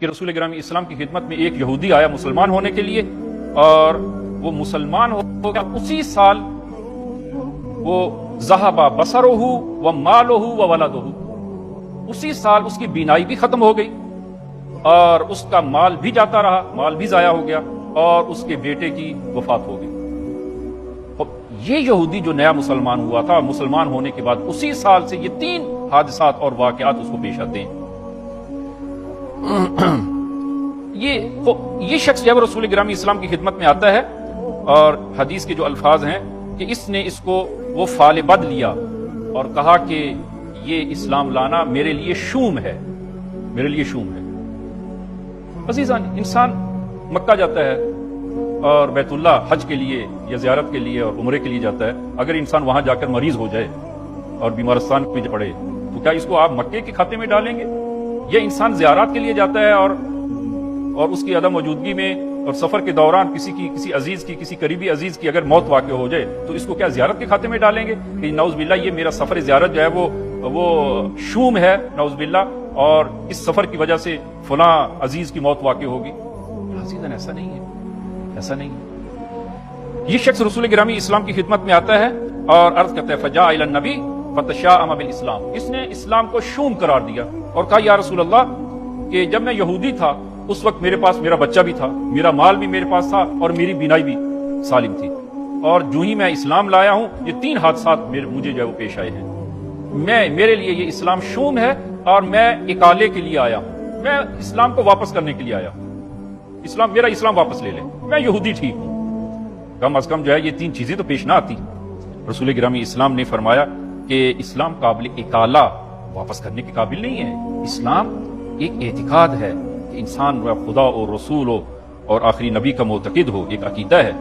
کہ رسول گرامی اسلام کی خدمت میں ایک یہودی آیا مسلمان ہونے کے لیے، اور وہ مسلمان ہو گیا اسی سال وہ ذہب بصرہ و مالہ و ولدہ، اسی سال اس کی بینائی بھی ختم ہو گئی اور اس کا مال بھی جاتا رہا، مال بھی ضائع ہو گیا، اور اس کے بیٹے کی وفات ہو گئی۔ یہ یہودی جو نیا مسلمان ہوا تھا، مسلمان ہونے کے بعد اسی سال سے یہ 3 حادثات اور واقعات اس کو پیش آتے ہیں۔ یہ شخص جب رسول گرامی اسلام کی خدمت میں آتا ہے، اور حدیث کے جو الفاظ ہیں کہ اس نے اس کو وہ فال بد لیا اور کہا کہ یہ اسلام لانا میرے لیے شوم ہے، میرے لیے شوم ہے۔ عزیزان، انسان مکہ جاتا ہے اور بیت اللہ حج کے لیے یا زیارت کے لیے اور عمرے کے لیے جاتا ہے، اگر انسان وہاں جا کر مریض ہو جائے اور بیمارستان میں پڑے تو کیا اس کو آپ مکے کے کھاتے میں ڈالیں گے؟ یہ انسان زیارات کے لیے جاتا ہے اور اس کی عدم موجودگی میں اور سفر کے دوران کسی عزیز کی، کسی قریبی عزیز کی اگر موت واقع ہو جائے تو اس کو کیا زیارت کے کھاتے میں ڈالیں گے کہ نعوذ باللہ یہ میرا سفر زیارت جو ہے وہ شوم ہے، نعوذ باللہ، اور اس سفر کی وجہ سے فلاں عزیز کی موت واقع ہوگی؟ عزیزاً، ایسا نہیں ہے، ایسا نہیں ہے۔ یہ شخص رسول گرامی اسلام کی خدمت میں آتا ہے اور عرض کرتا ہے فجاء الی النبی فتشاءم بالاسلام، اس نے اسلام کو شوم قرار دیا اور کہا یا رسول اللہ کہ جب میں یہودی تھا اس وقت میرے پاس میرا بچہ بھی تھا، میرا مال بھی میرے پاس تھا، اور میری بینائی بھی سالم تھی، اور جو ہی میں اسلام لایا ہوں یہ 3 حادثات مجھے جو ہے وہ پیش آئے ہیں۔ میرے لیے یہ اسلام شوم ہے اور میں اکالے کے لیے آیا ہوں، میں اسلام کو واپس کرنے کے لیے آیا ہوں، میرا اسلام واپس لے لیں، میں یہودی ٹھیک ہوں۔ کم از کم جو ہے یہ 3 چیزیں تو پیش نہ آتی۔ رسول گرامی اسلام نے فرمایا کہ اسلام قابل اکالہ، واپس کرنے کے قابل نہیں ہے۔ اسلام ایک اعتقاد ہے کہ انسان خدا اور رسول ہو اور آخری نبی کا معتقد ہو، ایک عقیدہ ہے۔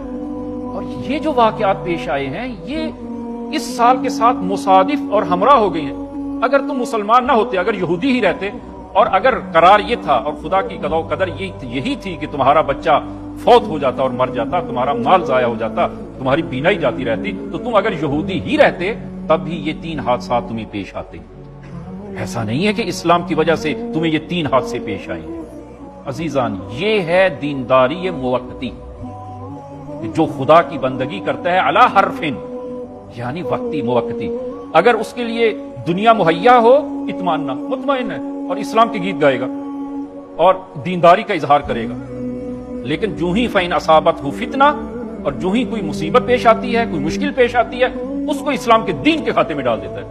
اور یہ جو واقعات پیش آئے ہیں یہ اس سال کے ساتھ مصادف اور ہمراہ ہو گئی ہیں۔ اگر تم مسلمان نہ ہوتے، اگر یہودی ہی رہتے، اور اگر قرار یہ تھا اور خدا کی قضا و قدر یہی تھی کہ تمہارا بچہ فوت ہو جاتا اور مر جاتا، تمہارا مال ضائع ہو جاتا، تمہاری بینائی جاتی رہتی، تو تم اگر یہودی ہی رہتے تب بھی یہ 3 حادثات تمہیں پیش آتے۔ ایسا نہیں ہے کہ اسلام کی وجہ سے تمہیں یہ 3 حادثے پیش آئے ہیں۔ عزیزان، یہ ہے دینداری موقتی، جو خدا کی بندگی کرتا ہے علی حرفن، یعنی وقتی موقتی۔ اگر اس کے لیے دنیا مہیا ہو، اطمینان، مطمئن ہے، اور اسلام کے گیت گائے گا اور دینداری کا اظہار کرے گا۔ لیکن جو ہی فَإِنْ أَصَابَتْهُ فِتْنَةٌ، اور جو ہی کوئی مصیبت پیش آتی ہے، کوئی مشکل پیش آتی ہے، اس کو اسلام کے دین کے کھاتے میں ڈال دیتا ہے۔